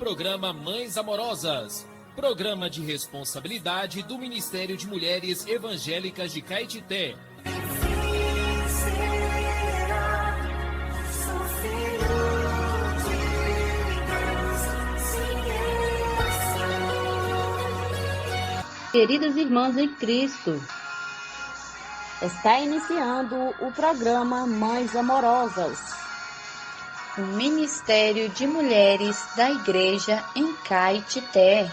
programa Mães Amorosas, programa de responsabilidade do Ministério de Mulheres Evangélicas de Caetité. Queridas irmãs em Cristo, está iniciando o programa Mães Amorosas, o Ministério de Mulheres da Igreja em Caetité.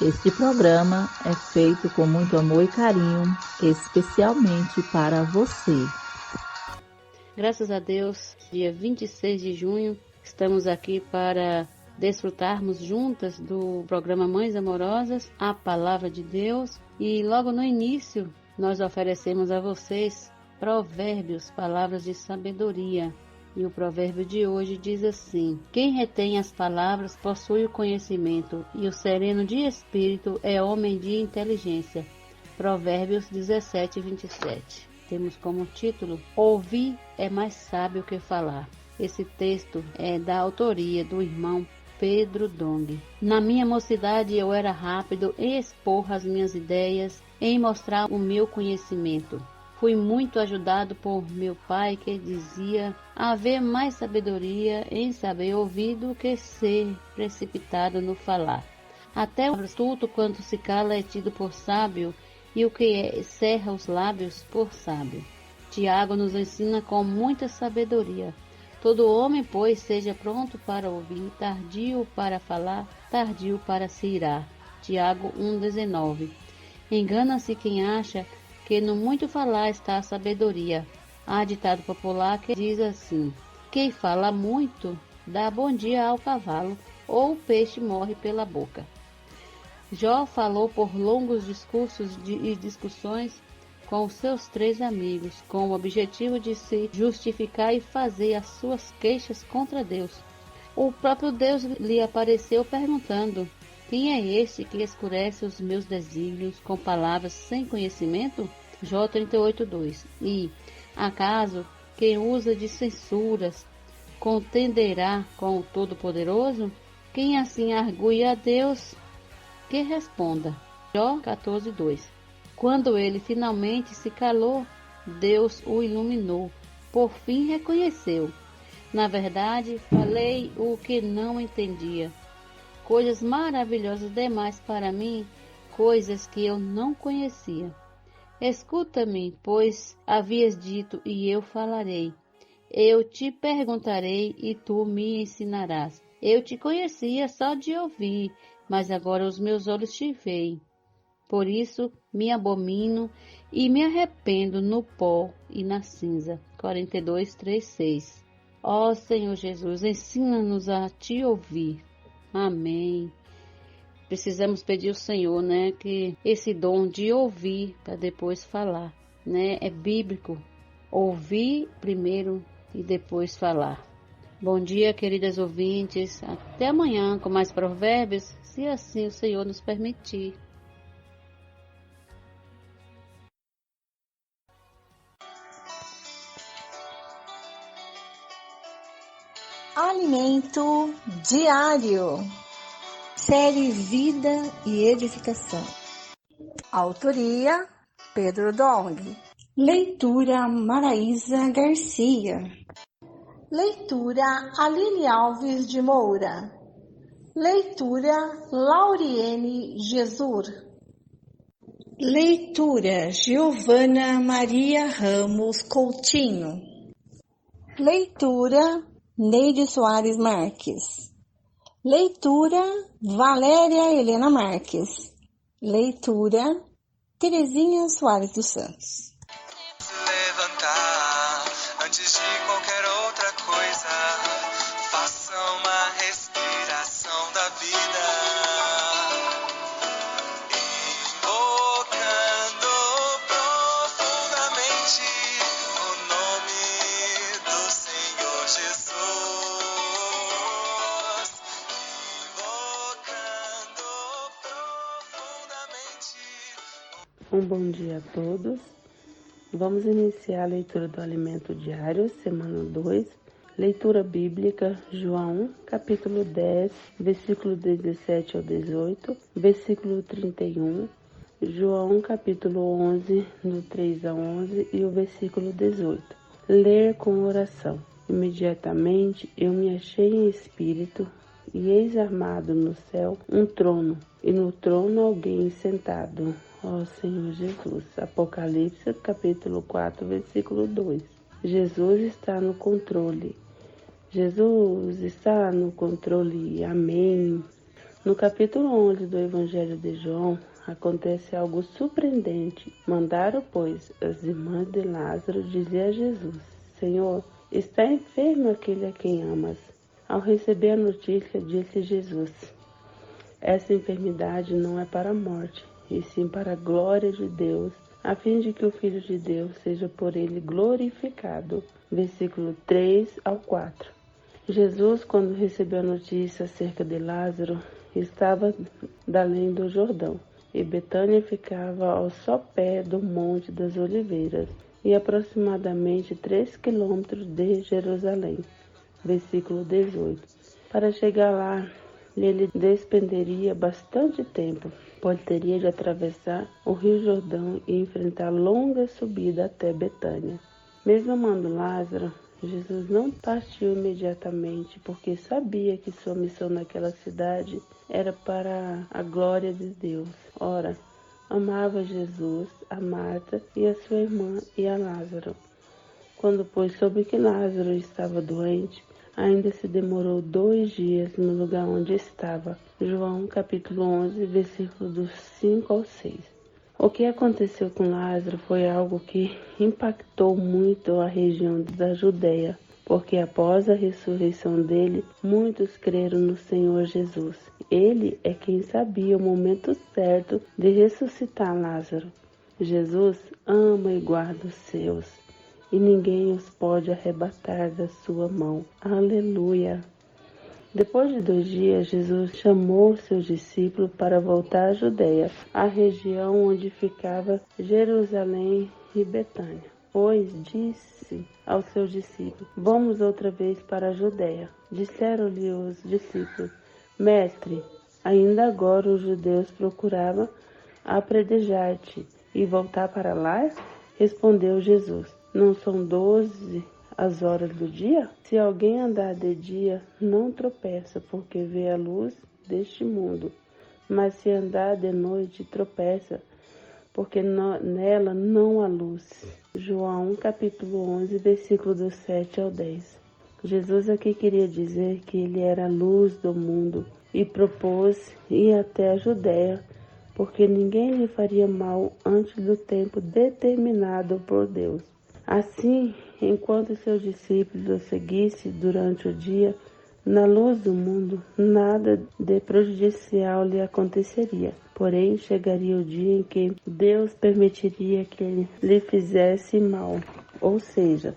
Este programa é feito com muito amor e carinho, especialmente para você. Graças a Deus, dia 26 de junho, estamos aqui para desfrutarmos juntas do programa Mães Amorosas, a Palavra de Deus. E logo no início, nós oferecemos a vocês provérbios, palavras de sabedoria. E o provérbio de hoje diz assim: quem retém as palavras possui o conhecimento, e o sereno de espírito é homem de inteligência. Provérbios 17, 27. Temos como título: ouvir é mais sábio que falar. Esse texto é da autoria do irmão Pedro Dong. Na minha mocidade eu era rápido em expor as minhas ideias, em mostrar o meu conhecimento. Fui muito ajudado por meu pai, que dizia haver mais sabedoria em saber ouvir do que ser precipitado no falar. Até o astuto, quando se cala, é tido por sábio, e o que cerra os lábios por sábio. Tiago nos ensina com muita sabedoria. Todo homem, pois, seja pronto para ouvir, tardio para falar, tardio para se irar. Tiago 1,19. Engana-se quem acha que no muito falar está a sabedoria. Há ditado popular que diz assim: quem fala muito dá bom dia ao cavalo, ou o peixe morre pela boca. Jó falou por longos discursos e discussões com os seus 3 amigos, com o objetivo de se justificar e fazer as suas queixas contra Deus. O próprio Deus lhe apareceu perguntando: quem é este que escurece os meus desígnios com palavras sem conhecimento? Jó 38:2. E, acaso, quem usa de censuras contenderá com o Todo-Poderoso? Quem assim argue a Deus, que responda. Jó 14:2. Quando ele finalmente se calou, Deus o iluminou. Por fim reconheceu: na verdade, falei o que não entendia. Coisas maravilhosas demais para mim, coisas que eu não conhecia. Escuta-me, pois havias dito, e eu falarei. Eu te perguntarei, e tu me ensinarás. Eu te conhecia só de ouvir, mas agora os meus olhos te veem. Por isso me abomino e me arrependo no pó e na cinza. 42:3-6. Ó Senhor Jesus, ensina-nos a te ouvir. Amém. Precisamos pedir ao Senhor, que esse dom de ouvir para depois falar, é bíblico. Ouvir primeiro e depois falar. Bom dia, queridas ouvintes. Até amanhã com mais provérbios, se assim o Senhor nos permitir. Alimento diário. Série Vida e Edificação. Autoria Pedro Dong. Leitura Maraísa Garcia. Leitura Aline Alves de Moura. Leitura Lauriene Jesur. Leitura Giovana Maria Ramos Coutinho. Leitura Neide Soares Marques. Leitura Valéria Helena Marques. Leitura Terezinha Soares dos Santos. Levantar antes de qualquer outra coisa, faça uma respiração da vida, invocando profundamente o nome do Senhor Jesus. Um bom dia a todos. Vamos iniciar a leitura do Alimento Diário, semana 2, Leitura bíblica, João, capítulo 10, versículo 17 ao 18, versículo 31, João, capítulo 11, do 3 ao 11 e o versículo 18. Ler com oração. Imediatamente eu me achei em espírito, e eis armado no céu um trono, e no trono alguém sentado, ó Senhor Jesus. Apocalipse, capítulo 4, versículo 2. Jesus está no controle. Jesus está no controle, amém. No capítulo 11 do Evangelho de João, acontece algo surpreendente. Mandaram, pois, as irmãs de Lázaro dizer a Jesus: Senhor, está enfermo aquele a quem amas. Ao receber a notícia, disse Jesus: essa enfermidade não é para a morte, e sim para a glória de Deus, a fim de que o Filho de Deus seja por ele glorificado. Versículo 3 ao 4. Jesus, quando recebeu a notícia acerca de Lázaro, estava da além do Jordão, e Betânia ficava ao sopé do Monte das Oliveiras, e aproximadamente 3 quilômetros de Jerusalém. Versículo 18. Para chegar lá, ele despenderia bastante tempo, pois teria de atravessar o Rio Jordão e enfrentar longa subida até Betânia. Mesmo amando Lázaro, Jesus não partiu imediatamente, porque sabia que sua missão naquela cidade era para a glória de Deus. Ora, amava Jesus, a Marta e a sua irmã e a Lázaro. Quando, pois, soube que Lázaro estava doente, ainda se demorou 2 dias no lugar onde estava. João, capítulo 11, versículo dos 5 ao 6. O que aconteceu com Lázaro foi algo que impactou muito a região da Judéia, porque após a ressurreição dele, muitos creram no Senhor Jesus. Ele é quem sabia o momento certo de ressuscitar Lázaro. Jesus ama e guarda os seus, e ninguém os pode arrebatar da sua mão. Aleluia! Depois de 2 dias, Jesus chamou seus discípulos para voltar à Judéia, a região onde ficava Jerusalém e Betânia. Pois disse aos seus discípulos: vamos outra vez para a Judéia. Disseram-lhe os discípulos: Mestre, ainda agora os judeus procuravam apredejar-te e voltar para lá? Respondeu Jesus: não são 12 as horas do dia? Se alguém andar de dia, não tropeça, porque vê a luz deste mundo. Mas se andar de noite, tropeça, porque nela não há luz. João, capítulo 11, versículo do 7 ao 10. Jesus aqui queria dizer que ele era a luz do mundo e propôs ir até a Judéia, porque ninguém lhe faria mal antes do tempo determinado por Deus. Assim, enquanto seus discípulos o seguissem durante o dia, na luz do mundo, nada de prejudicial lhe aconteceria. Porém, chegaria o dia em que Deus permitiria que ele lhe fizesse mal, ou seja,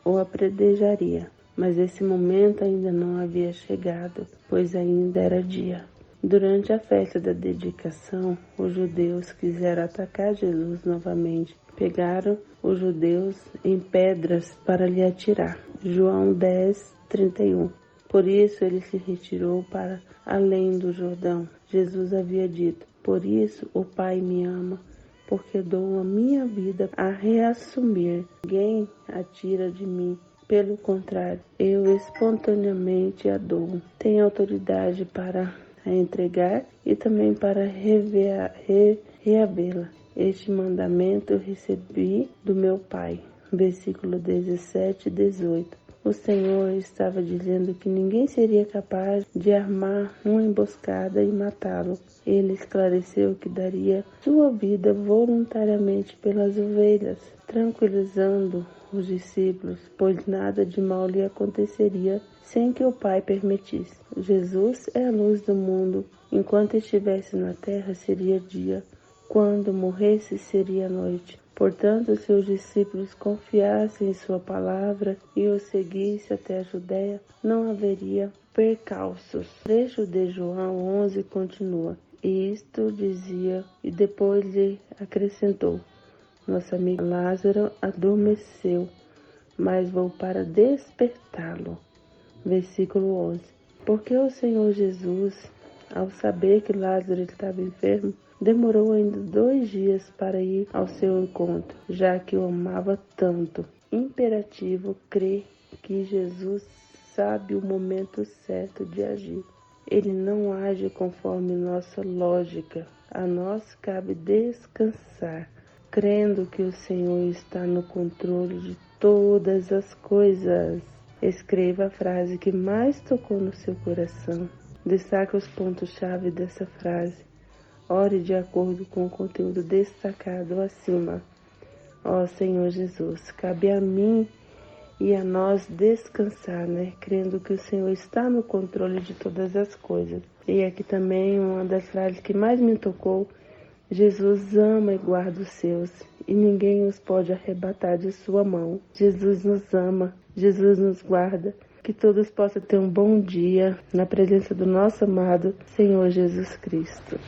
o apredejaria. Mas esse momento ainda não havia chegado, pois ainda era dia. Durante a festa da dedicação, os judeus quiseram atacar Jesus novamente. Pegaram os judeus em pedras para lhe atirar. João 10, 31. Por isso ele se retirou para além do Jordão. Jesus havia dito: por isso o Pai me ama, porque dou a minha vida a reassumir. Ninguém a tira de mim. Pelo contrário, eu espontaneamente a dou. Tenho autoridade para a entregar e também para reavê-la. Este mandamento eu recebi do meu Pai. Versículo 17 e 18. O Senhor estava dizendo que ninguém seria capaz de armar uma emboscada e matá-lo. Ele esclareceu que daria sua vida voluntariamente pelas ovelhas, tranquilizando os discípulos, pois nada de mal lhe aconteceria sem que o Pai permitisse. Jesus é a luz do mundo. Enquanto estivesse na terra, seria dia. Quando morresse, seria noite. Portanto, se os discípulos confiassem em sua palavra e o seguissem até a Judéia, não haveria percalços. O trecho de João 11 continua: e isto dizia, e depois lhe acrescentou: nosso amigo Lázaro adormeceu, mas vou para despertá-lo. Versículo 11. Porque o Senhor Jesus, ao saber que Lázaro estava enfermo, demorou ainda 2 dias para ir ao seu encontro, já que o amava tanto. Imperativo crer que Jesus sabe o momento certo de agir. Ele não age conforme nossa lógica. A nós cabe descansar, crendo que o Senhor está no controle de todas as coisas. Escreva a frase que mais tocou no seu coração. Destaque os pontos-chave dessa frase. Ore de acordo com o conteúdo destacado acima. Ó Senhor Jesus, cabe a mim e a nós descansar, crendo que o Senhor está no controle de todas as coisas. E aqui também uma das frases que mais me tocou: Jesus ama e guarda os seus, e ninguém os pode arrebatar de sua mão. Jesus nos ama, Jesus nos guarda. Que todos possam ter um bom dia na presença do nosso amado Senhor Jesus Cristo.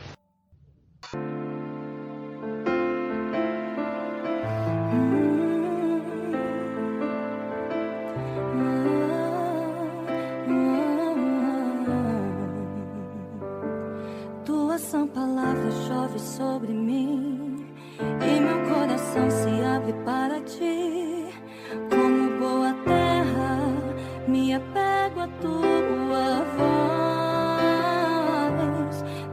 Tua sã palavra chove sobre mim e meu coração se abre para ti. Como boa terra, me apego à tua voz.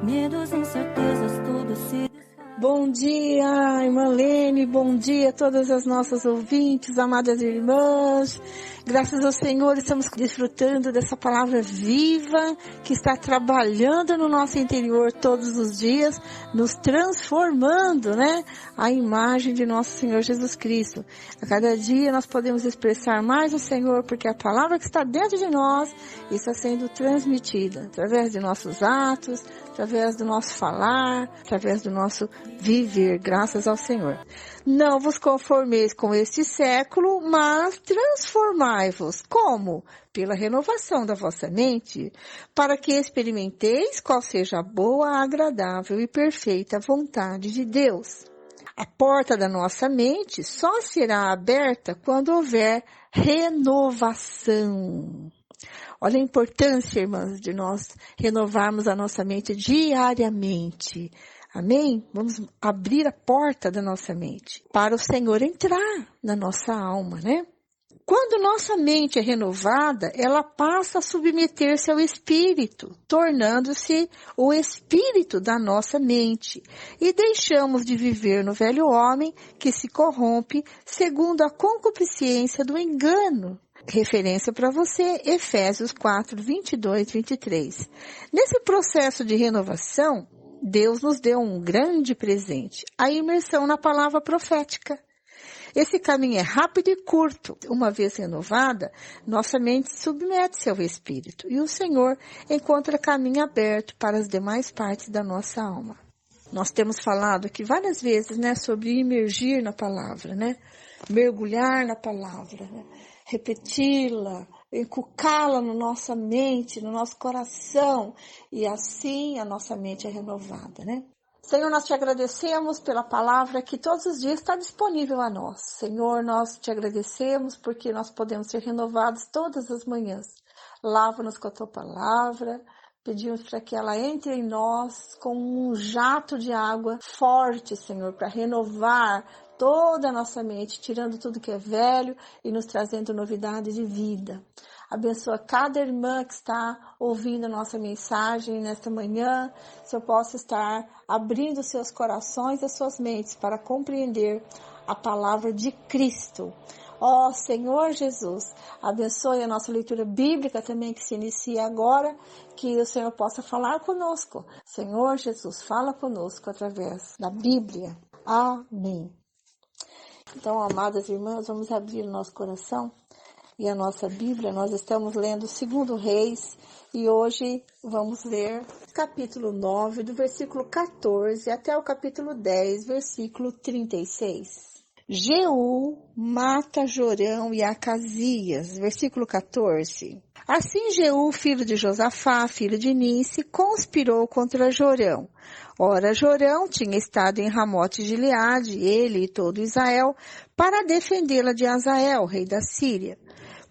Medos, incertezas, tudo se... Bom dia, irmã Lene, bom dia a todas as nossas ouvintes, amadas irmãs. Graças ao Senhor, estamos desfrutando dessa palavra viva que está trabalhando no nosso interior todos os dias, nos transformando, a imagem de nosso Senhor Jesus Cristo. A cada dia nós podemos expressar mais o Senhor, porque a palavra que está dentro de nós está sendo transmitida através de nossos atos, através do nosso falar, através do nosso viver, graças ao Senhor. Não vos conformeis com este século, mas transformai-vos. Como? Pela renovação da vossa mente, para que experimenteis qual seja a boa, agradável e perfeita vontade de Deus. A porta da nossa mente só será aberta quando houver renovação. Olha a importância, irmãs, de nós renovarmos a nossa mente diariamente. Amém? Vamos abrir a porta da nossa mente para o Senhor entrar na nossa alma, Quando nossa mente é renovada, ela passa a submeter-se ao Espírito, tornando-se o Espírito da nossa mente. E deixamos de viver no velho homem que se corrompe segundo a concupiscência do engano. Referência para você, Efésios 4, 22, 23. Nesse processo de renovação, Deus nos deu um grande presente, a imersão na palavra profética. Esse caminho é rápido e curto. Uma vez renovada, nossa mente submete-se ao Espírito e o Senhor encontra caminho aberto para as demais partes da nossa alma. Nós temos falado aqui várias vezes, sobre imergir na palavra, mergulhar na palavra, repeti-la, encucá-la na nossa mente, no nosso coração, e assim a nossa mente é renovada, Senhor, nós te agradecemos pela palavra que todos os dias está disponível a nós. Senhor, nós te agradecemos porque nós podemos ser renovados todas as manhãs. Lava-nos com a tua palavra, pedimos para que ela entre em nós com um jato de água forte, Senhor, para renovar toda a nossa mente, tirando tudo que é velho e nos trazendo novidade de vida. Abençoa cada irmã que está ouvindo a nossa mensagem nesta manhã, se eu possa estar abrindo seus corações e suas mentes para compreender a palavra de Cristo. Ó Senhor Jesus, abençoe a nossa leitura bíblica também que se inicia agora, que o Senhor possa falar conosco. Senhor Jesus, fala conosco através da Bíblia. Amém. Então, amadas irmãs, vamos abrir o nosso coração e a nossa Bíblia. Nós estamos lendo 2 Reis e hoje vamos ler capítulo 9, do versículo 14 até o capítulo 10, versículo 36. Jeú mata Jorão e Acasias, versículo 14. Assim Jeú, filho de Josafá, filho de Nice, conspirou contra Jorão. Ora, Jorão tinha estado em Ramote de Gileade, ele e todo Israel, para defendê-la de Hazael, rei da Síria.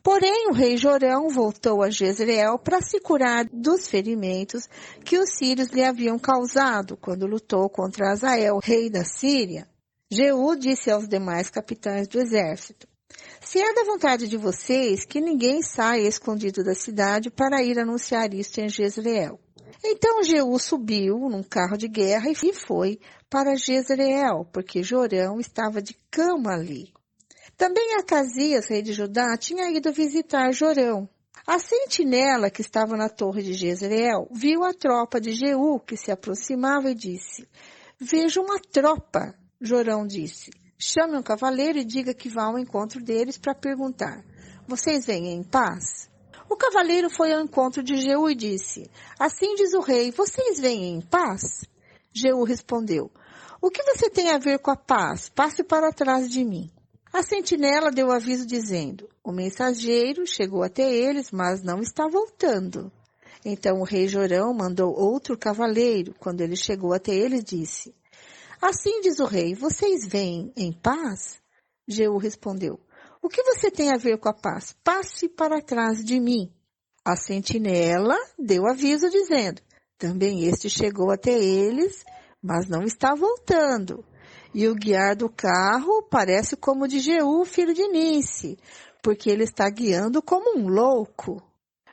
Porém, o rei Jorão voltou a Jezreel para se curar dos ferimentos que os sírios lhe haviam causado quando lutou contra Hazael, rei da Síria. Jeú disse aos demais capitães do exército: se é da vontade de vocês que ninguém saia escondido da cidade para ir anunciar isto em Jezreel. Então Jeú subiu num carro de guerra e foi para Jezreel, porque Jorão estava de cama ali. Também Acasias, rei de Judá, tinha ido visitar Jorão. A sentinela que estava na torre de Jezreel viu a tropa de Jeú que se aproximava e disse: vejo uma tropa. Jorão disse: chame um cavaleiro e diga que vá ao encontro deles para perguntar: vocês vêm em paz? O cavaleiro foi ao encontro de Jeú e disse: assim diz o rei, vocês vêm em paz? Jeú respondeu: o que você tem a ver com a paz? Passe para trás de mim. A sentinela deu aviso dizendo: o mensageiro chegou até eles, mas não está voltando. Então o rei Jorão mandou outro cavaleiro. Quando ele chegou até eles, disse: assim diz o rei, vocês vêm em paz? Jeú respondeu: o que você tem a ver com a paz? Passe para trás de mim. A sentinela deu aviso dizendo: também este chegou até eles, mas não está voltando. E o guiar do carro parece como o de Jeú, filho de Nice, porque ele está guiando como um louco.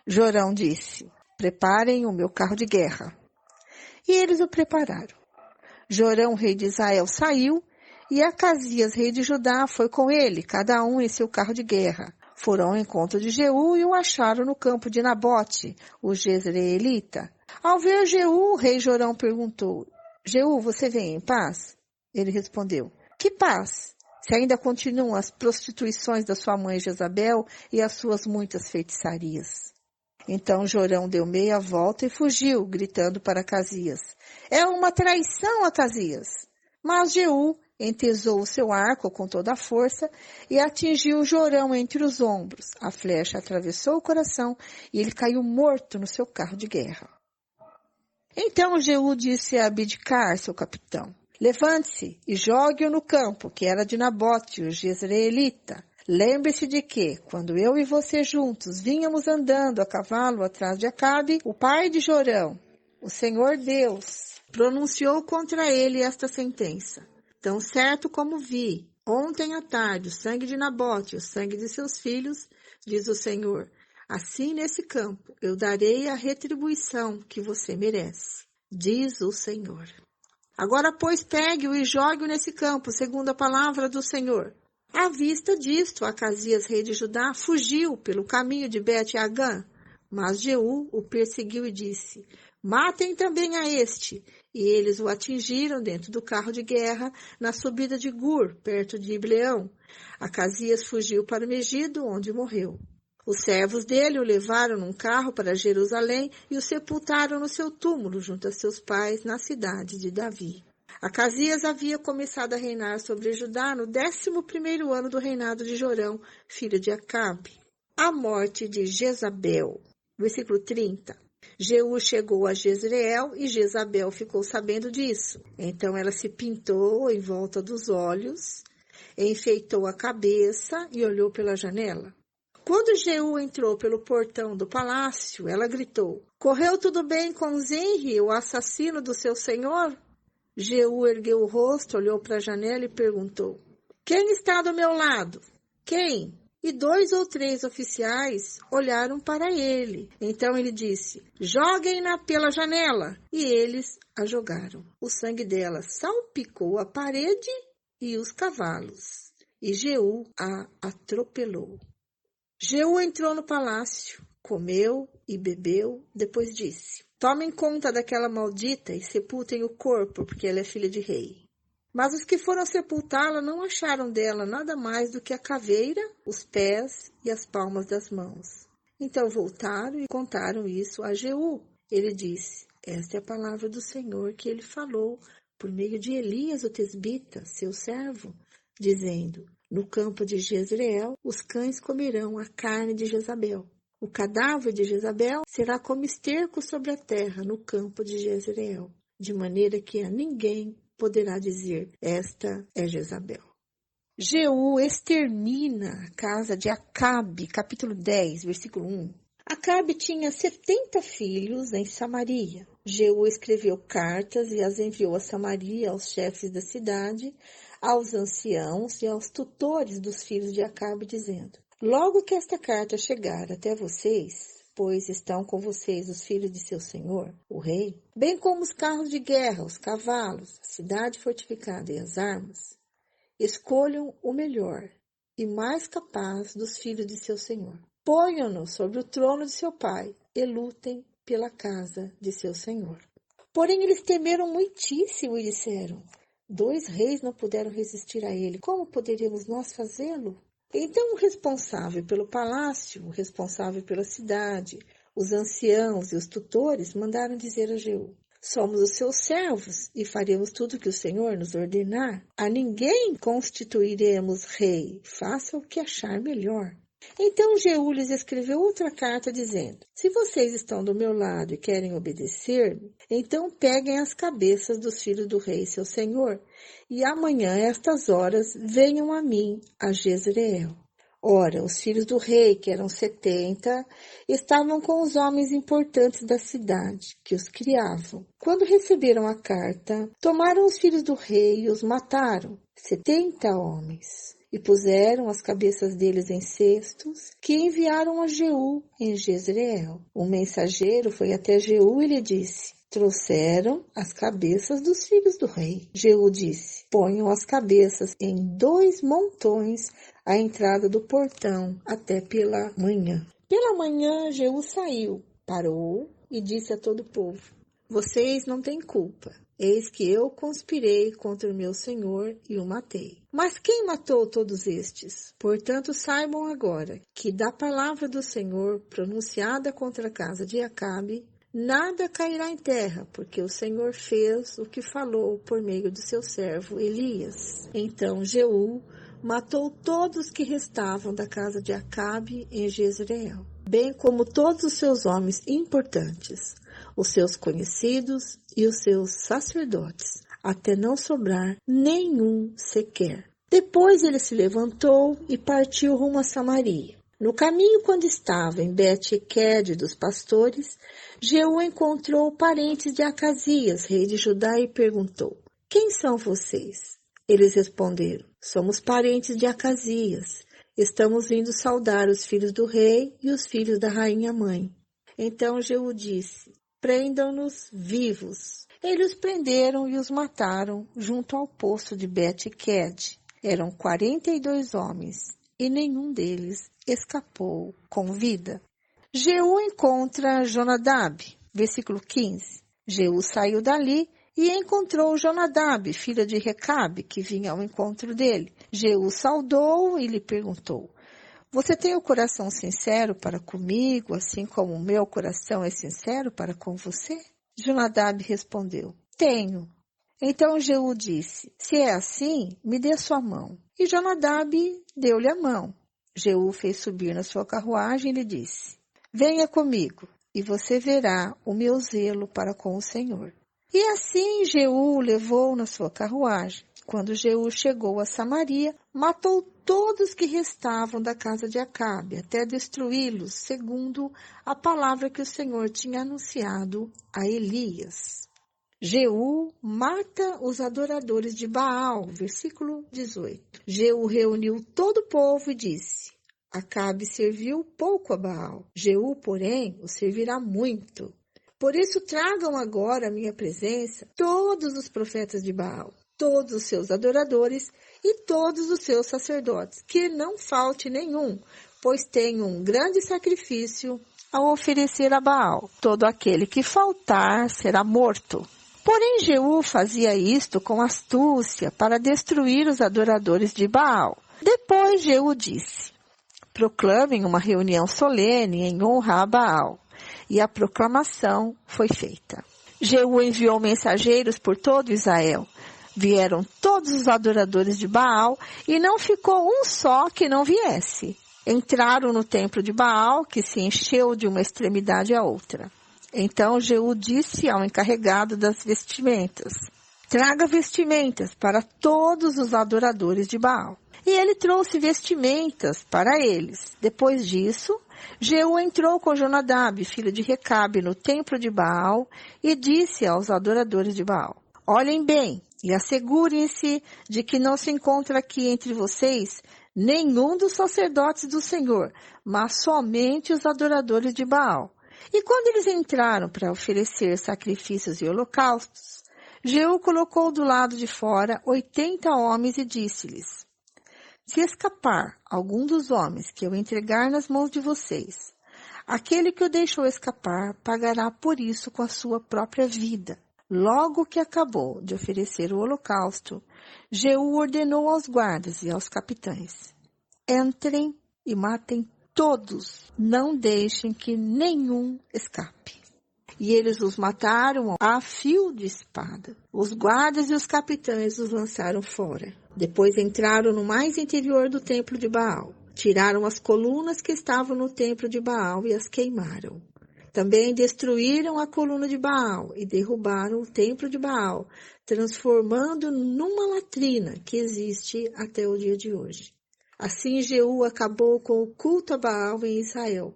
Jorão disse: preparem o meu carro de guerra. E eles o prepararam. Jorão, rei de Israel, saiu, e Acasias, rei de Judá, foi com ele, cada um em seu carro de guerra. Foram ao encontro de Jeú e o acharam no campo de Nabote, o jezreelita. Ao ver Jeú, o rei Jorão perguntou: Jeú, você vem em paz? Ele respondeu: que paz? Se ainda continuam as prostituições da sua mãe Jezabel e as suas muitas feitiçarias. Então Jorão deu meia volta e fugiu, gritando para Acasias: é uma traição, Acasias! Mas Jeú entesou o seu arco com toda a força e atingiu Jorão entre os ombros. A flecha atravessou o coração e ele caiu morto no seu carro de guerra. Então Jeú disse a Abidcar, seu capitão: levante-se e jogue-o no campo, que era de Nabote, o jezreelita. Lembre-se de que, quando eu e você juntos vínhamos andando a cavalo atrás de Acabe, o pai de Jorão, o Senhor Deus, pronunciou contra ele esta sentença: tão certo como vi, ontem à tarde, o sangue de Nabote e o sangue de seus filhos, diz o Senhor, assim nesse campo eu darei a retribuição que você merece, diz o Senhor. Agora, pois, pegue-o e jogue-o nesse campo, segundo a palavra do Senhor. À vista disto, Acasias, rei de Judá, fugiu pelo caminho de Bet-Agã, mas Jeú o perseguiu e disse: matem também a este. E eles o atingiram dentro do carro de guerra, na subida de Gur, perto de Ibleão. Acasias fugiu para o Megido, onde morreu. Os servos dele o levaram num carro para Jerusalém e o sepultaram no seu túmulo, junto a seus pais, na cidade de Davi. Acasias havia começado a reinar sobre Judá no 11º ano do reinado de Jorão, filho de Acabe. A morte de Jezabel. Versículo 30. Jeú chegou a Jezreel e Jezabel ficou sabendo disso. Então ela se pintou em volta dos olhos, enfeitou a cabeça e olhou pela janela. Quando Jeú entrou pelo portão do palácio, ela gritou: correu tudo bem com Zinri, o assassino do seu senhor? Jeú ergueu o rosto, olhou para a janela e perguntou: quem está do meu lado? Quem? E 2 ou 3 oficiais olharam para ele. Então ele disse: joguem-na pela janela. E eles a jogaram. O sangue dela salpicou a parede e os cavalos. E Jeú a atropelou. Jeú entrou no palácio, comeu e bebeu, depois disse: tomem conta daquela maldita e sepultem o corpo, porque ela é filha de rei. Mas os que foram sepultá-la não acharam dela nada mais do que a caveira, os pés e as palmas das mãos. Então voltaram e contaram isso a Jeú. Ele disse: esta é a palavra do Senhor que ele falou por meio de Elias o tesbita, seu servo, dizendo: no campo de Jezreel os cães comerão a carne de Jezabel. O cadáver de Jezabel será como esterco sobre a terra no campo de Jezreel, de maneira que a ninguém poderá dizer, esta é Jezabel. Jeú extermina a casa de Acabe, capítulo 10, versículo 1. Acabe tinha 70 filhos em Samaria. Jeú escreveu cartas e as enviou a Samaria aos chefes da cidade, aos anciãos e aos tutores dos filhos de Acabe, dizendo: logo que esta carta chegar até vocês, pois estão com vocês os filhos de seu senhor, o rei, bem como os carros de guerra, os cavalos, a cidade fortificada e as armas, escolham o melhor e mais capaz dos filhos de seu senhor. Ponham-no sobre o trono de seu pai e lutem pela casa de seu senhor. Porém, eles temeram muitíssimo e disseram: 2 reis não puderam resistir a ele. Como poderíamos nós fazê-lo? Então, o responsável pelo palácio, o responsável pela cidade, os anciãos e os tutores mandaram dizer a Jeú: somos os seus servos e faremos tudo o que o Senhor nos ordenar. A ninguém constituiremos rei. Faça o que achar melhor. Então Jeú lhes escreveu outra carta dizendo: se vocês estão do meu lado e querem obedecer-me, então peguem as cabeças dos filhos do rei, seu senhor, e amanhã, a estas horas, venham a mim, a Jezreel. Ora, os filhos do rei, que eram 70, estavam com os homens importantes da cidade, que os criavam. Quando receberam a carta, tomaram os filhos do rei e os mataram, 70 homens. E puseram as cabeças deles em cestos, que enviaram a Jeú em Jezreel. Um mensageiro foi até Jeú e lhe disse: trouxeram as cabeças dos filhos do rei. Jeú disse: ponham as cabeças em 2 montões à entrada do portão até pela manhã. Pela manhã, Jeú saiu, parou e disse a todo o povo: vocês não têm culpa. Eis que eu conspirei contra o meu senhor e o matei. Mas quem matou todos estes? Portanto, saibam agora que da palavra do Senhor pronunciada contra a casa de Acabe, nada cairá em terra, porque o Senhor fez o que falou por meio do seu servo Elias. Então Jeú matou todos que restavam da casa de Acabe em Jezreel, bem como todos os seus homens importantes, os seus conhecidos e os seus sacerdotes, até não sobrar nenhum sequer. Depois ele se levantou e partiu rumo a Samaria. No caminho, quando estava em Bet-Equed dos pastores, Jeú encontrou parentes de Acasias, rei de Judá, e perguntou: quem são vocês? Eles responderam: somos parentes de Acasias. Estamos vindo saudar os filhos do rei e os filhos da rainha mãe. Então Jeú disse: prendam-nos vivos. Eles os prenderam e os mataram junto ao poço de Bet-Equed. Eram 42 homens e nenhum deles escapou com vida. Jeú encontra Jonadab, versículo 15. Jeú saiu dali e encontrou Jonadab, filha de Recabe, que vinha ao encontro dele. Jeú saudou e lhe perguntou: você tem o coração sincero para comigo, assim como o meu coração é sincero para com você? Jonadab respondeu: tenho. Então Jeú disse: se é assim, me dê sua mão. E Jonadab deu-lhe a mão. Jeú fez subir na sua carruagem e lhe disse: venha comigo, e você verá o meu zelo para com o Senhor. E assim Jeú o levou na sua carruagem. Quando Jeú chegou a Samaria, matou todos que restavam da casa de Acabe, até destruí-los, segundo a palavra que o Senhor tinha anunciado a Elias. Jeú mata os adoradores de Baal, versículo 18. Jeú reuniu todo o povo e disse: Acabe serviu pouco a Baal, Jeú, porém, o servirá muito. Por isso tragam agora à minha presença todos os profetas de Baal, todos os seus adoradores e todos os seus sacerdotes, que não falte nenhum, pois tenho um grande sacrifício a oferecer a Baal. Todo aquele que faltar será morto. Porém, Jeú fazia isto com astúcia para destruir os adoradores de Baal. Depois Jeú disse: proclamem uma reunião solene em honra a Baal. E a proclamação foi feita. Jeú enviou mensageiros por todo Israel. Vieram todos os adoradores de Baal, e não ficou um só que não viesse. entraram no templo de Baal, que se encheu de uma extremidade à outra. Então Jeú disse ao encarregado das vestimentas: traga vestimentas para todos os adoradores de Baal. E ele trouxe vestimentas para eles. Depois disso, Jeú entrou com Jonadab, filho de Recabe, no templo de Baal e disse aos adoradores de Baal: olhem bem e assegurem-se de que não se encontra aqui entre vocês nenhum dos sacerdotes do Senhor, mas somente os adoradores de Baal. E quando eles entraram para oferecer sacrifícios e holocaustos, Jeú colocou do lado de fora 80 homens e disse-lhes: se escapar algum dos homens que eu entregar nas mãos de vocês, aquele que o deixou escapar pagará por isso com a sua própria vida. Logo que acabou de oferecer o holocausto, Jeú ordenou aos guardas e aos capitães: entrem e matem todos, não deixem que nenhum escape. E eles os mataram a fio de espada. Os guardas e os capitães os lançaram fora. Depois entraram no mais interior do templo de Baal. Tiraram as colunas que estavam no templo de Baal e as queimaram. Também destruíram a coluna de Baal e derrubaram o templo de Baal, transformando numa latrina que existe até o dia de hoje. Assim Jeú acabou com o culto a Baal em Israel.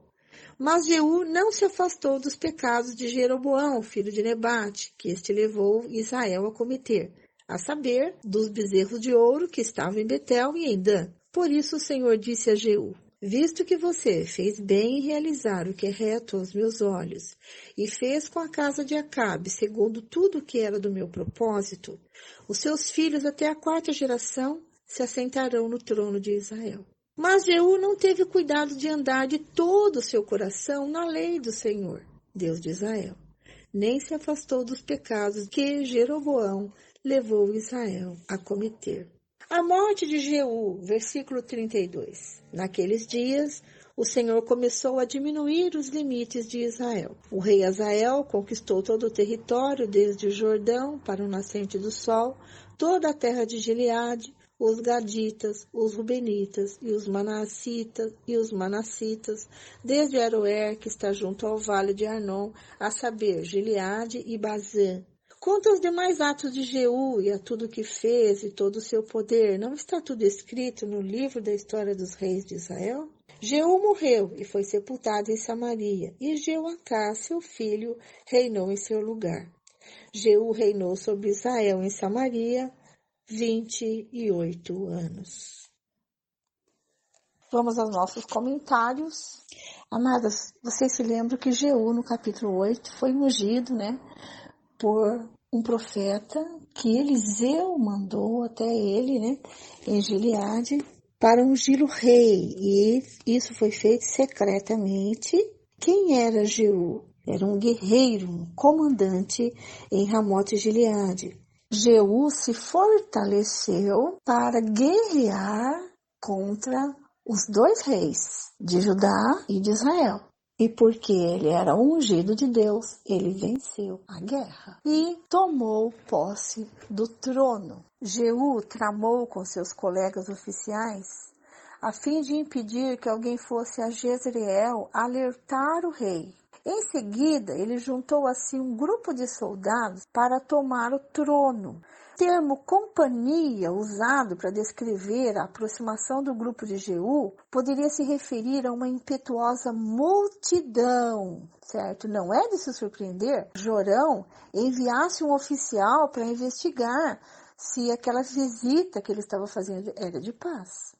Mas Jeú não se afastou dos pecados de Jeroboão, filho de Nebate, que este levou Israel a cometer, a saber, dos bezerros de ouro que estavam em Betel e em Dan. Por isso o Senhor disse a Jeú: visto que você fez bem em realizar o que é reto aos meus olhos, e fez com a casa de Acabe, segundo tudo o que era do meu propósito, os seus filhos até a 4ª geração se assentarão no trono de Israel. Mas Jeú não teve cuidado de andar de todo o seu coração na lei do Senhor, Deus de Israel, nem se afastou dos pecados que Jeroboão levou Israel a cometer. A morte de Jeú, versículo 32. Naqueles dias, o Senhor começou a diminuir os limites de Israel. O rei Hazael conquistou todo o território, desde o Jordão para o nascente do sol, toda a terra de Gileade, os Gaditas, os Rubenitas e os Manassitas, desde Aroer, que está junto ao vale de Arnon, a saber, Gileade e Bazã. Quanto aos demais atos de Jeú e a tudo que fez e todo o seu poder, não está tudo escrito no livro da história dos reis de Israel? Jeú morreu e foi sepultado em Samaria, e Jeoacás, seu filho, reinou em seu lugar. Jeú reinou sobre Israel em Samaria 28 anos. Vamos aos nossos comentários. Amadas, vocês se lembram que Jeú, no capítulo 8, foi ungido, por um profeta que Eliseu mandou até ele, em Gileade, para ungir o rei. E isso foi feito secretamente. Quem era Jeú? Era um guerreiro, um comandante em Ramote Gileade. Jeú se fortaleceu para guerrear contra os 2 reis, de Judá e de Israel. E porque ele era ungido de Deus, ele venceu a guerra e tomou posse do trono. Jeú tramou com seus colegas oficiais a fim de impedir que alguém fosse a Jezreel alertar o rei. Em seguida, ele juntou assim um grupo de soldados para tomar o trono. O termo companhia, usado para descrever a aproximação do grupo de Jeú, poderia se referir a uma impetuosa multidão, certo? Não é de se surpreender Jorão enviasse um oficial para investigar se aquela visita que ele estava fazendo era de paz.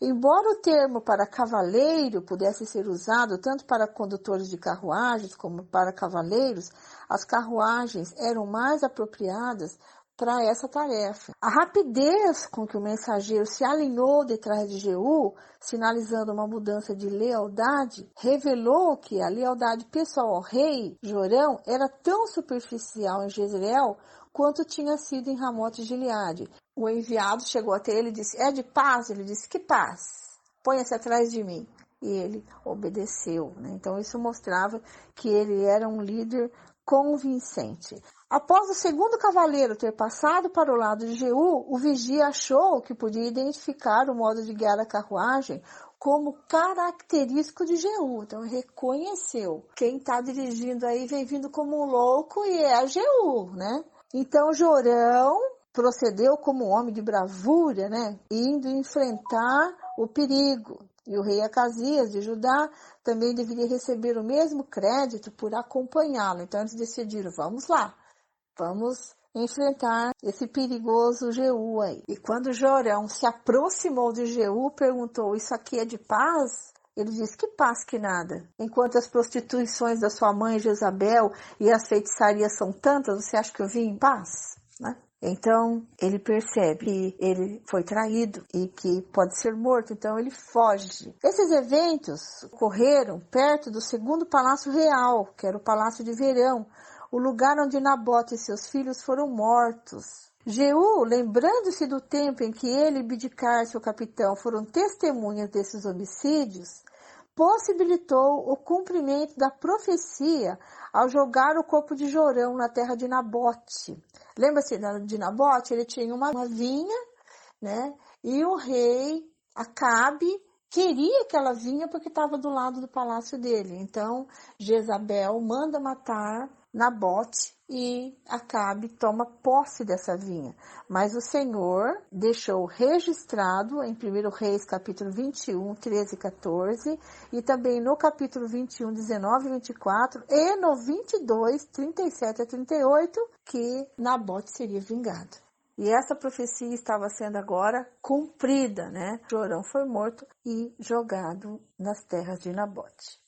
Embora o termo para cavaleiro pudesse ser usado tanto para condutores de carruagens como para cavaleiros, as carruagens eram mais apropriadas para essa tarefa. A rapidez com que o mensageiro se alinhou detrás de Jeú, sinalizando uma mudança de lealdade, revelou que a lealdade pessoal ao rei Jorão era tão superficial em Jezreel quanto tinha sido em Ramote Gileade. O enviado chegou até ele e disse: é de paz? Ele disse: que paz? Ponha-se atrás de mim. E ele obedeceu. Então isso mostrava que ele era um líder convincente. Após o segundo cavaleiro ter passado para o lado de Jeú, o vigia achou que podia identificar o modo de guiar a carruagem como característico de Jeú. Então, reconheceu. Quem está dirigindo aí vem vindo como um louco e é a Jeú, né? Então, Jorão procedeu como um homem de bravura, né? Indo enfrentar o perigo. E o rei Acasias de Judá também deveria receber o mesmo crédito por acompanhá-lo. Então, eles decidiram, vamos lá, vamos enfrentar esse perigoso Jeú aí. E quando Jorão se aproximou de Jeú, perguntou, isso aqui é de paz? Ele disse, que paz que nada. Enquanto as prostituições da sua mãe Jezabel e as feitiçarias são tantas, você acha que eu vim em paz? Né? Então, ele percebe que ele foi traído e que pode ser morto, então ele foge. Esses eventos ocorreram perto do segundo palácio real, que era o Palácio de Verão, o lugar onde Nabote e seus filhos foram mortos. Jeú, lembrando-se do tempo em que ele e Bidkar, seu capitão, foram testemunhas desses homicídios, possibilitou o cumprimento da profecia ao jogar o corpo de Jorão na terra de Nabote. Lembra-se de Nabote? Ele tinha uma vinha, né? E o rei Acabe queria aquela vinha porque estava do lado do palácio dele. Então, Jezabel manda matar Nabote e Acabe toma posse dessa vinha. Mas o Senhor deixou registrado em 1 Reis, capítulo 21, 13 e 14, e também no capítulo 21, 19 e 24, e no 22, 37 a 38, que Nabote seria vingado. E essa profecia estava sendo agora cumprida, né? Jorão foi morto e jogado nas terras de Nabote.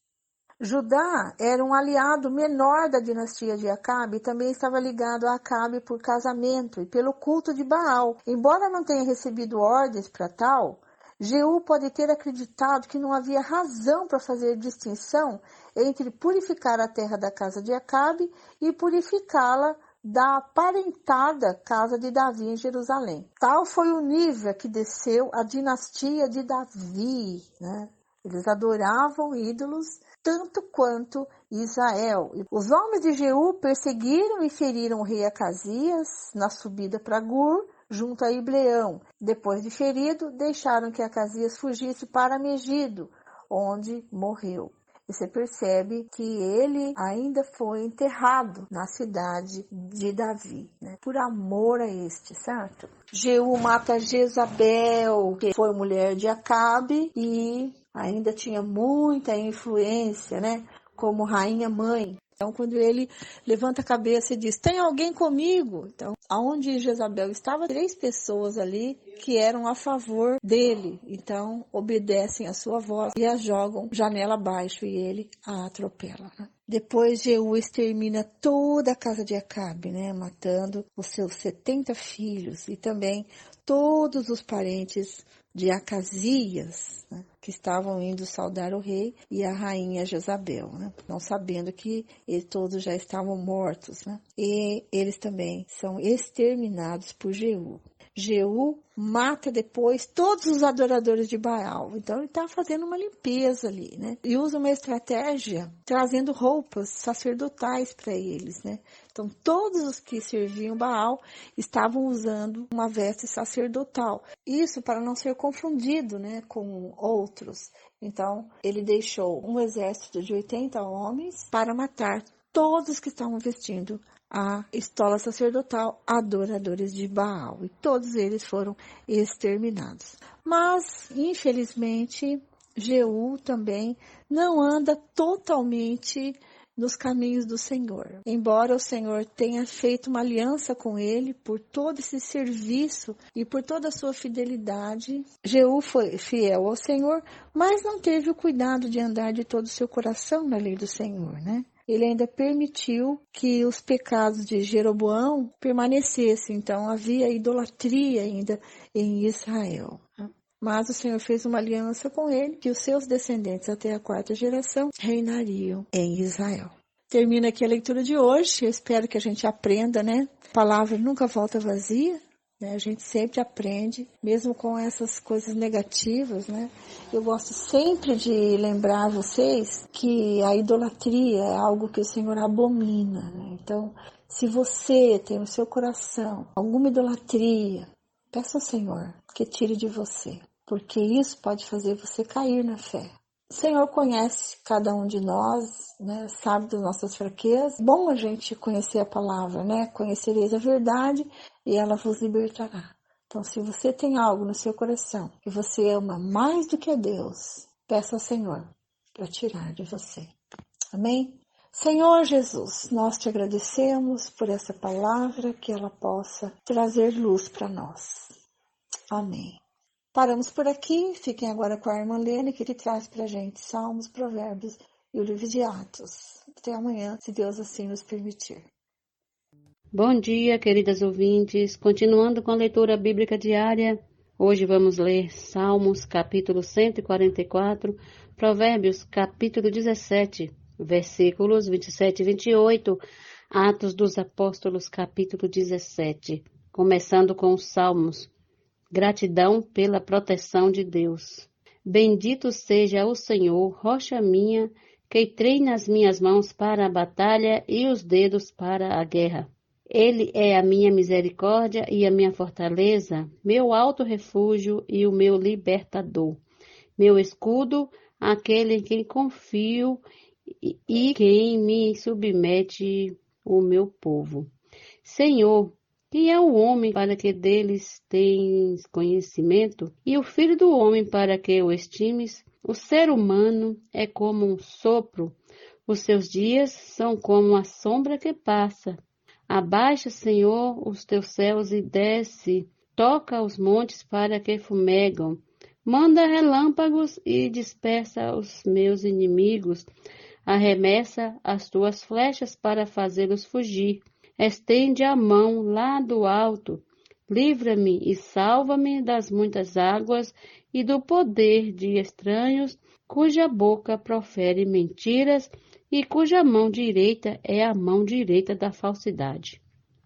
Judá era um aliado menor da dinastia de Acabe e também estava ligado a Acabe por casamento e pelo culto de Baal. Embora não tenha recebido ordens para tal, Jeú pode ter acreditado que não havia razão para fazer distinção entre purificar a terra da casa de Acabe e purificá-la da aparentada casa de Davi em Jerusalém. Tal foi o nível a que desceu a dinastia de Davi, né? Eles adoravam ídolos tanto quanto Israel. Os homens de Jeú perseguiram e feriram o rei Acasias na subida para Gur, junto a Ibleão. Depois de ferido, deixaram que Acasias fugisse para Megido, onde morreu. E você percebe que ele ainda foi enterrado na cidade de Davi, né? Por amor a este, certo? Jeú mata Jezabel, que foi mulher de Acabe e ainda tinha muita influência, né? Como rainha mãe. Então, quando ele levanta a cabeça e diz, tem alguém comigo? Então, aonde Jezabel estava, 3 pessoas ali que eram a favor dele. Então, obedecem a sua voz e a jogam janela abaixo e ele a atropela. Né? Depois, Jeú extermina toda a casa de Acabe, né? Matando os seus 70 filhos e também todos os parentes de Acasias, né, que estavam indo saudar o rei e a rainha Jezabel, né, não sabendo que todos já estavam mortos, né, e eles também são exterminados por Jeú. Jeú mata depois todos os adoradores de Baal. Então ele está fazendo uma limpeza ali, né? E usa uma estratégia trazendo roupas sacerdotais para eles, né? Então todos os que serviam Baal estavam usando uma veste sacerdotal. Isso para não ser confundido, né, com outros. Então ele deixou um exército de 80 homens para matar todos que estavam vestindo a estola sacerdotal, adoradores de Baal. E todos eles foram exterminados. Mas, infelizmente, Jeú também não anda totalmente nos caminhos do Senhor. Embora o Senhor tenha feito uma aliança com ele por todo esse serviço e por toda a sua fidelidade, Jeú foi fiel ao Senhor, mas não teve o cuidado de andar de todo o seu coração na lei do Senhor, né? Ele ainda permitiu que os pecados de Jeroboão permanecessem. Então, havia idolatria ainda em Israel. Mas o Senhor fez uma aliança com ele, que os seus descendentes até a 4ª geração reinariam em Israel. Termina aqui a leitura de hoje. Eu espero que a gente aprenda, né? A palavra nunca volta vazia. A gente sempre aprende, mesmo com essas coisas negativas, né? Eu gosto sempre de lembrar vocês que a idolatria é algo que o Senhor abomina, né? Então, Se você tem no seu coração alguma idolatria, peça ao Senhor que tire de você, porque isso pode fazer você cair na fé. O Senhor conhece cada um de nós, né? Sabe das nossas fraquezas. Bom a gente conhecer a palavra, né? Conhecereis a verdade e ela vos libertará. Então, se você tem algo no seu coração que você ama mais do que a Deus, peça ao Senhor para tirar de você. Amém? Senhor Jesus, nós te agradecemos por essa palavra, que ela possa trazer luz para nós. Amém. Paramos por aqui, fiquem agora com a irmã Lene, que traz para a gente Salmos, Provérbios e o livro de Atos. Até amanhã, se Deus assim nos permitir. Bom dia, queridas ouvintes. Continuando com a leitura bíblica diária, hoje vamos ler Salmos, capítulo 144, Provérbios, capítulo 17, versículos 27 e 28, Atos dos Apóstolos, capítulo 17, começando com os Salmos. Gratidão pela proteção de Deus. Bendito seja o Senhor, rocha minha, que treina as minhas mãos para a batalha e os dedos para a guerra. Ele é a minha misericórdia e a minha fortaleza, meu alto refúgio e o meu libertador. Meu escudo, aquele em quem confio e quem me submete o meu povo. Senhor, quem é o homem para que deles tens conhecimento, e o filho do homem para que o estimes? O ser humano é como um sopro, os seus dias são como a sombra que passa. Abaixa, Senhor, os teus céus e desce, toca os montes para que fumegam. Manda relâmpagos e dispersa os meus inimigos. Arremessa as tuas flechas para fazê-los fugir. Estende a mão lá do alto, livra-me e salva-me das muitas águas e do poder de estranhos, cuja boca profere mentiras e cuja mão direita é a mão direita da falsidade.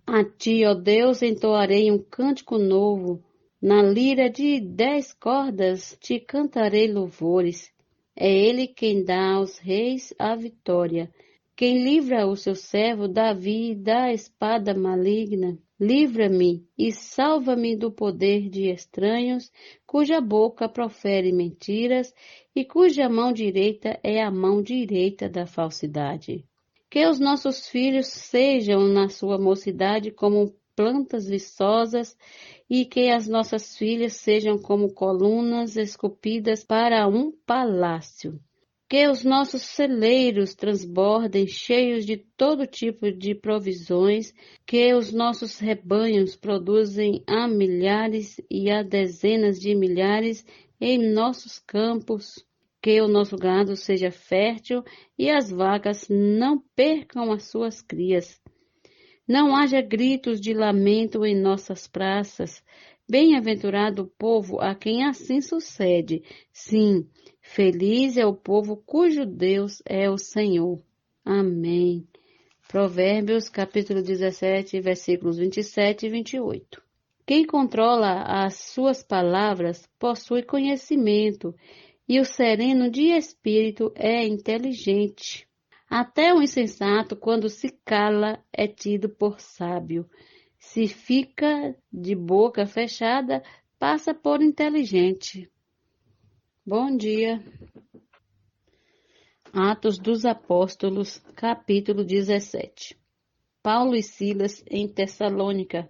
A ti, ó Deus, entoarei um cântico novo, na lira de 10 cordas te cantarei louvores. É ele quem dá aos reis a vitória, quem livra o seu servo Davi da espada maligna. Livra-me e salva-me do poder de estranhos, cuja boca profere mentiras e cuja mão direita é a mão direita da falsidade. Que os nossos filhos sejam na sua mocidade como plantas viçosas e que as nossas filhas sejam como colunas esculpidas para um palácio. Que os nossos celeiros transbordem cheios de todo tipo de provisões, que os nossos rebanhos produzem a milhares e a dezenas de milhares em nossos campos, que o nosso gado seja fértil e as vacas não percam as suas crias. Não haja gritos de lamento em nossas praças. Bem-aventurado o povo a quem assim sucede. Sim, feliz é o povo cujo Deus é o Senhor. Amém. Provérbios, capítulo 17, versículos 27 e 28. Quem controla as suas palavras possui conhecimento, e o sereno de espírito é inteligente. Até o insensato, quando se cala, é tido por sábio. Se fica de boca fechada, passa por inteligente. Bom dia. Atos dos Apóstolos, capítulo 17. Paulo e Silas em Tessalônica.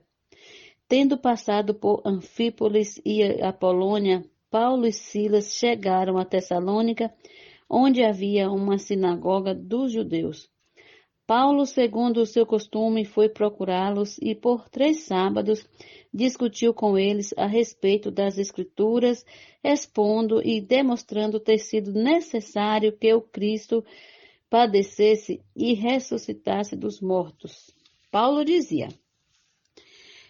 Tendo passado por Anfípolis e Apolônia, Paulo e Silas chegaram a Tessalônica, onde havia uma sinagoga dos judeus. Paulo, segundo o seu costume, foi procurá-los e por 3 sábados discutiu com eles a respeito das Escrituras, expondo e demonstrando ter sido necessário que o Cristo padecesse e ressuscitasse dos mortos. Paulo dizia: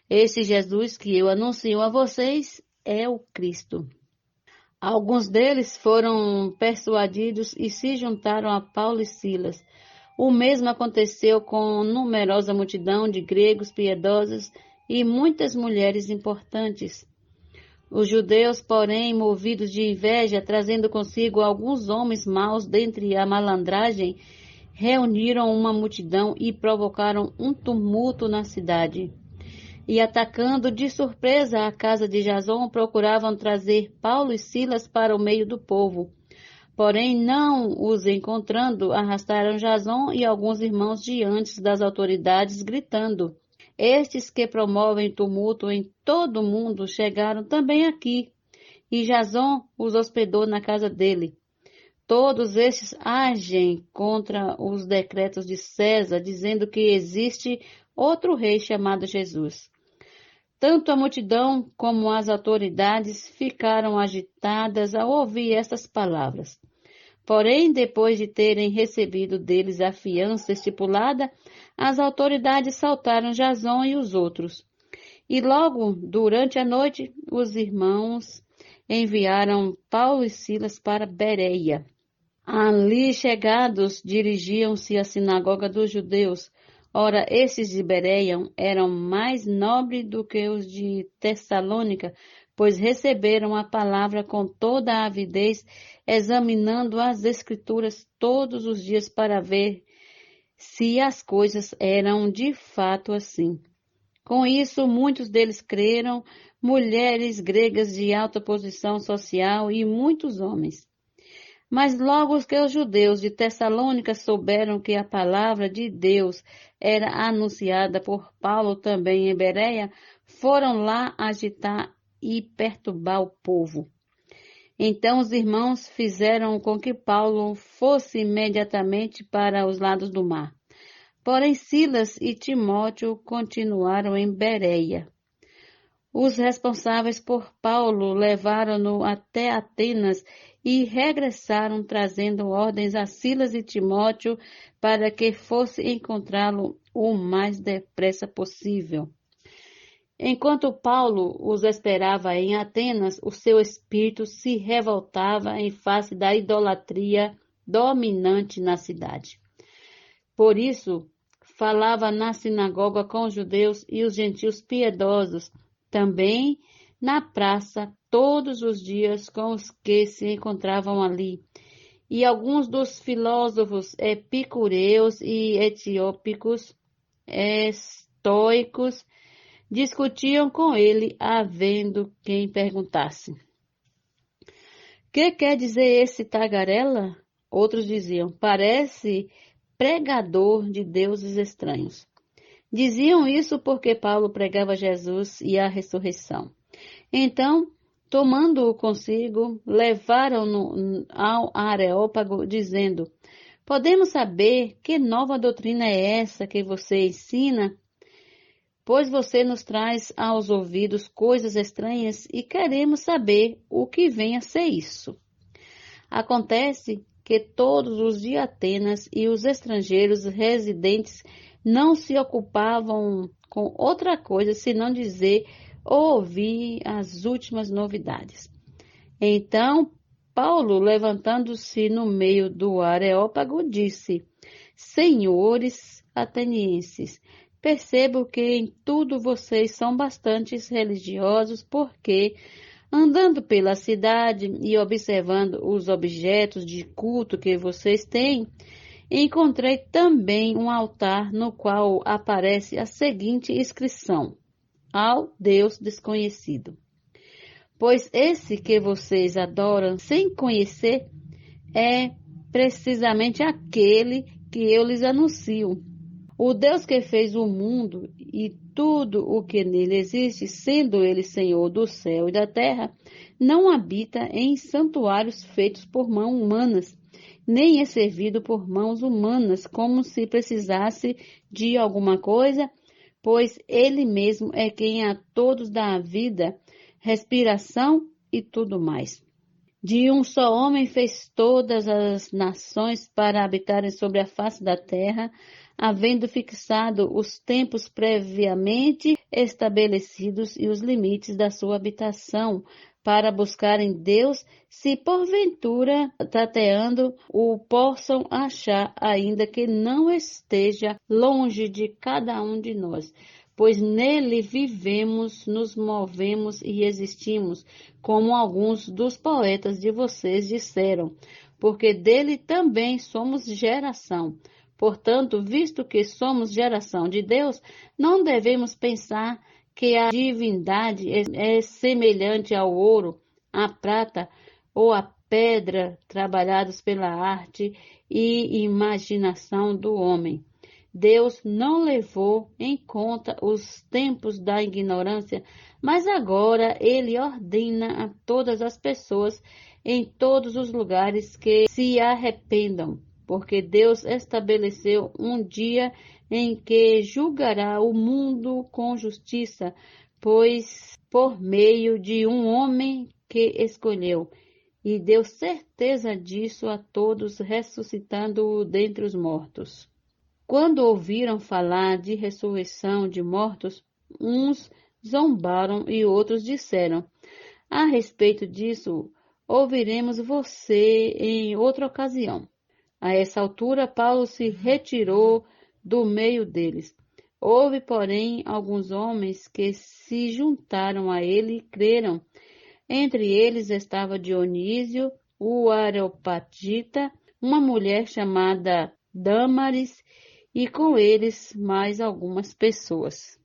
Esse Jesus que eu anuncio a vocês é o Cristo. Alguns deles foram persuadidos e se juntaram a Paulo e Silas. O mesmo aconteceu com numerosa multidão de gregos piedosos e muitas mulheres importantes. Os judeus, porém, movidos de inveja, trazendo consigo alguns homens maus dentre a malandragem, reuniram uma multidão e provocaram um tumulto na cidade. E atacando de surpresa a casa de Jasão, procuravam trazer Paulo e Silas para o meio do povo. Porém, não os encontrando, arrastaram Jasão e alguns irmãos diante das autoridades, gritando: estes que promovem tumulto em todo o mundo chegaram também aqui. E Jasão os hospedou na casa dele. Todos estes agem contra os decretos de César, dizendo que existe outro rei chamado Jesus. Tanto a multidão como as autoridades ficaram agitadas ao ouvir estas palavras. Porém, depois de terem recebido deles a fiança estipulada, as autoridades soltaram Jasão e os outros. E logo, durante a noite, os irmãos enviaram Paulo e Silas para Bereia. Ali chegados, dirigiam-se à sinagoga dos judeus. Ora, esses de Bereia eram mais nobres do que os de Tessalônica, pois receberam a palavra com toda a avidez, examinando as Escrituras todos os dias para ver se as coisas eram de fato assim. Com isso, muitos deles creram, mulheres gregas de alta posição social e muitos homens. Mas logo que os judeus de Tessalônica souberam que a palavra de Deus era anunciada por Paulo também em Bereia, foram lá agitar e perturbar o povo. Então os irmãos fizeram com que Paulo fosse imediatamente para os lados do mar. Porém Silas e Timóteo continuaram em Bereia. Os responsáveis por Paulo levaram-no até Atenas e regressaram trazendo ordens a Silas e Timóteo para que fosse encontrá-lo o mais depressa possível. Enquanto Paulo os esperava em Atenas, o seu espírito se revoltava em face da idolatria dominante na cidade. Por isso, falava na sinagoga com os judeus e os gentios piedosos, também na praça, todos os dias com os que se encontravam ali. E alguns dos filósofos epicureus e etiópicos, estoicos, discutiam com ele, havendo quem perguntasse: que quer dizer esse tagarela? Outros diziam: parece pregador de deuses estranhos. Diziam isso porque Paulo pregava Jesus e a ressurreição. Então, tomando-o consigo, levaram-no ao Areópago, dizendo: podemos saber que nova doutrina é essa que você ensina? Pois você nos traz aos ouvidos coisas estranhas e queremos saber o que vem a ser isso. Acontece que todos os de Atenas e os estrangeiros residentes não se ocupavam com outra coisa senão dizer ou ouvir as últimas novidades. Então, Paulo, levantando-se no meio do Areópago, disse: senhores atenienses, percebo que em tudo vocês são bastante religiosos, porque, andando pela cidade e observando os objetos de culto que vocês têm, encontrei também um altar no qual aparece a seguinte inscrição: ao Deus desconhecido. Pois esse que vocês adoram sem conhecer é precisamente aquele que eu lhes anuncio. O Deus que fez o mundo e tudo o que nele existe, sendo ele Senhor do céu e da terra, não habita em santuários feitos por mãos humanas, nem é servido por mãos humanas, como se precisasse de alguma coisa, pois ele mesmo é quem a todos dá a vida, respiração e tudo mais. De um só homem fez todas as nações para habitarem sobre a face da terra, havendo fixado os tempos previamente estabelecidos e os limites da sua habitação, para buscarem Deus, se porventura, tateando, o possam achar, ainda que não esteja longe de cada um de nós. Pois nele vivemos, nos movemos e existimos, como alguns dos poetas de vocês disseram, porque dele também somos geração. Portanto, visto que somos geração de Deus, não devemos pensar que a divindade é semelhante ao ouro, à prata ou à pedra trabalhados pela arte e imaginação do homem. Deus não levou em conta os tempos da ignorância, mas agora Ele ordena a todas as pessoas em todos os lugares que se arrependam, porque Deus estabeleceu um dia em que julgará o mundo com justiça, pois por meio de um homem que escolheu, e deu certeza disso a todos, ressuscitando-o dentre os mortos. Quando ouviram falar de ressurreição de mortos, uns zombaram e outros disseram: a respeito disso, ouviremos você em outra ocasião. A essa altura, Paulo se retirou do meio deles. Houve, porém, alguns homens que se juntaram a ele e creram. Entre eles estava Dionísio, o Areopagita, uma mulher chamada Dâmaris, e com eles mais algumas pessoas.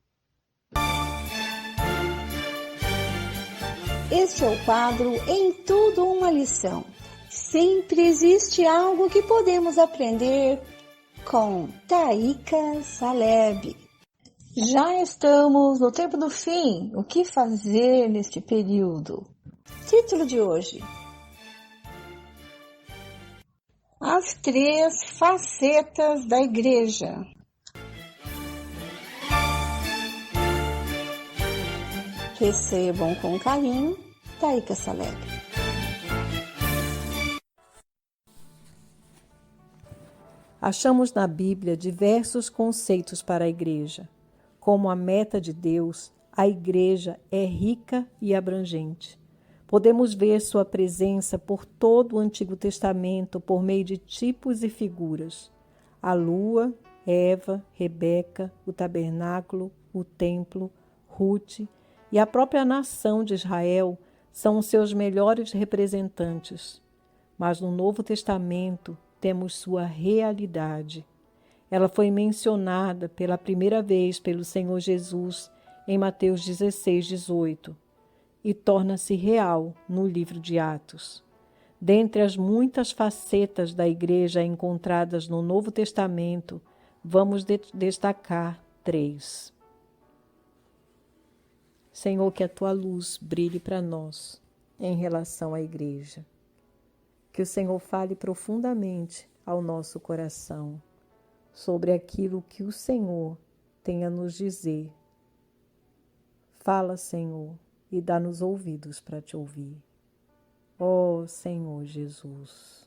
Este é o quadro Em Tudo Uma Lição. Sempre existe algo que podemos aprender com Taíka Saleb. Já estamos no tempo do fim. O que fazer neste período? Título de hoje: As 3 facetas da igreja. Recebam com carinho, Taíka Saleb. Achamos na Bíblia diversos conceitos para a igreja. Como a meta de Deus, a igreja é rica e abrangente. Podemos ver sua presença por todo o Antigo Testamento por meio de tipos e figuras. A lua, Eva, Rebeca, o tabernáculo, o templo, Rute e a própria nação de Israel são os seus melhores representantes. Mas no Novo Testamento temos sua realidade. Ela foi mencionada pela primeira vez pelo Senhor Jesus em Mateus 16:18 e torna-se real no livro de Atos. Dentre as muitas facetas da igreja encontradas no Novo Testamento, vamos destacar 3. Senhor, que a Tua luz brilhe para nós em relação à igreja. Que o Senhor fale profundamente ao nosso coração sobre aquilo que o Senhor tem a nos dizer. Fala, Senhor, e dá-nos ouvidos para te ouvir. Ó Senhor Jesus.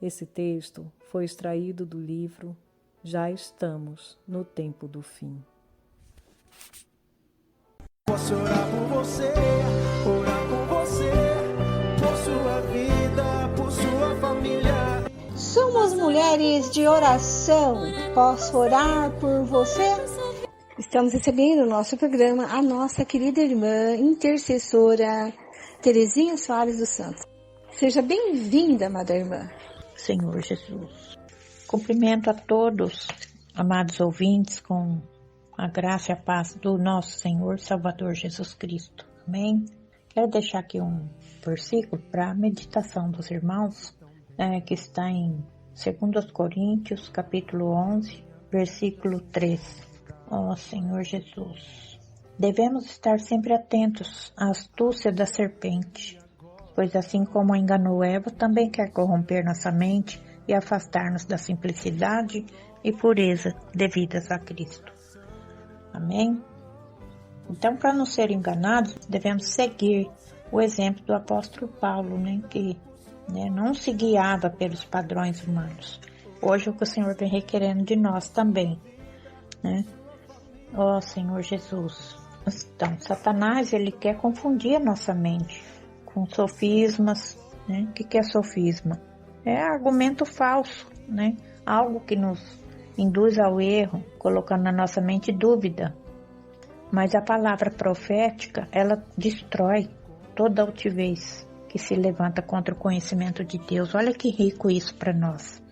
Esse texto foi extraído do livro Já Estamos no Tempo do Fim. Posso orar por você, por sua vida, por sua família. Somos mulheres de oração. Posso orar por você? Estamos recebendo no nosso programa a nossa querida irmã intercessora Terezinha Soares dos Santos. Seja bem-vinda, amada irmã. Senhor Jesus. Cumprimento a todos, amados ouvintes, com a graça e a paz do nosso Senhor Salvador Jesus Cristo. Amém? Quero deixar aqui um versículo para a meditação dos irmãos, que está em 2 Coríntios, capítulo 11, versículo 3. Ó Senhor Jesus, devemos estar sempre atentos à astúcia da serpente, pois assim como enganou Eva, também quer corromper nossa mente e afastar-nos da simplicidade e pureza devidas a Cristo. Amém? Então, para não ser enganados, devemos seguir o exemplo do apóstolo Paulo, que não se guiava pelos padrões humanos. Hoje é o que o Senhor vem requerendo de nós também, Ó Senhor Jesus. Então, Satanás, ele quer confundir a nossa mente com sofismas, O que é sofisma? É argumento falso, Algo que nos induz ao erro, colocando na nossa mente dúvida. Mas a palavra profética, ela destrói toda altivez que se levanta contra o conhecimento de Deus. Olha que rico isso para nós.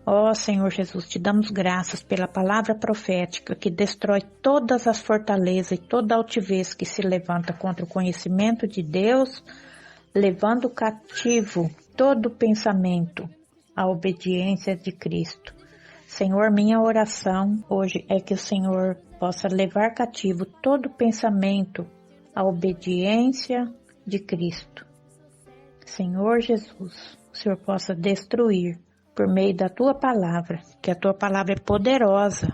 Ó Senhor Jesus, te damos graças pela palavra profética que destrói todas as fortalezas e toda altivez que se levanta contra o conhecimento de Deus, levando cativo todo pensamento à obediência de Cristo. Senhor, minha oração hoje é que o Senhor possa levar cativo todo pensamento à obediência de Cristo. Senhor Jesus, o Senhor possa destruir por meio da Tua palavra, que a Tua palavra é poderosa.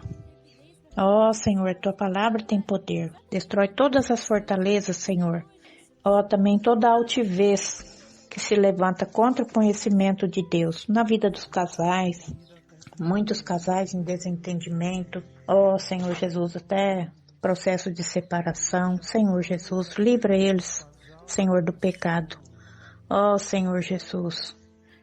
Ó Senhor, a Tua palavra tem poder. Destrói todas as fortalezas, Senhor. Ó, também toda a altivez que se levanta contra o conhecimento de Deus na vida dos casais. Muitos casais em desentendimento. Ó Senhor Jesus, até processo de separação. Senhor Jesus, livra eles, Senhor, do pecado. Ó Senhor Jesus,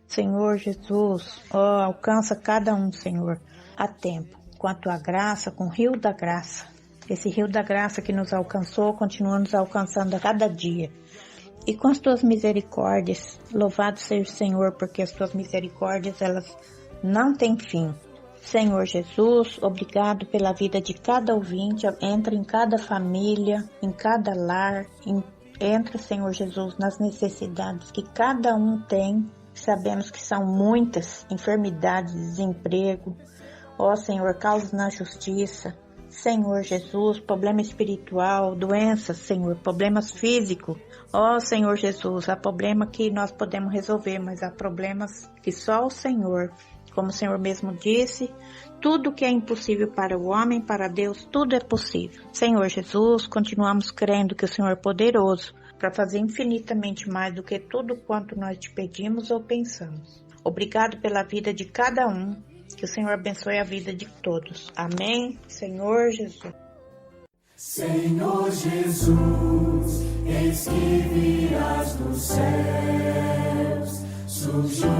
Senhor Jesus, ó, alcança cada um, Senhor, a tempo, com a Tua graça, com o rio da graça. Esse rio da graça que nos alcançou, continua nos alcançando a cada dia. E com as Tuas misericórdias, louvado seja o Senhor, porque as Tuas misericórdias, elas não têm fim. Senhor Jesus, obrigado pela vida de cada ouvinte, entra em cada família, em cada lar, entra, Senhor Jesus, nas necessidades que cada um tem. Sabemos que são muitas enfermidades, desemprego, ó Senhor, causas na justiça, Senhor Jesus, problema espiritual, doenças, Senhor, problemas físicos, ó Senhor Jesus, há problema que nós podemos resolver, mas há problemas que só o Senhor, como o Senhor mesmo disse, tudo que é impossível para o homem, para Deus, tudo é possível. Senhor Jesus, continuamos crendo que o Senhor é poderoso para fazer infinitamente mais do que tudo quanto nós te pedimos ou pensamos. Obrigado pela vida de cada um, que o Senhor abençoe a vida de todos. Amém, Senhor Jesus. Senhor Jesus, eis que virás dos céus, surgiu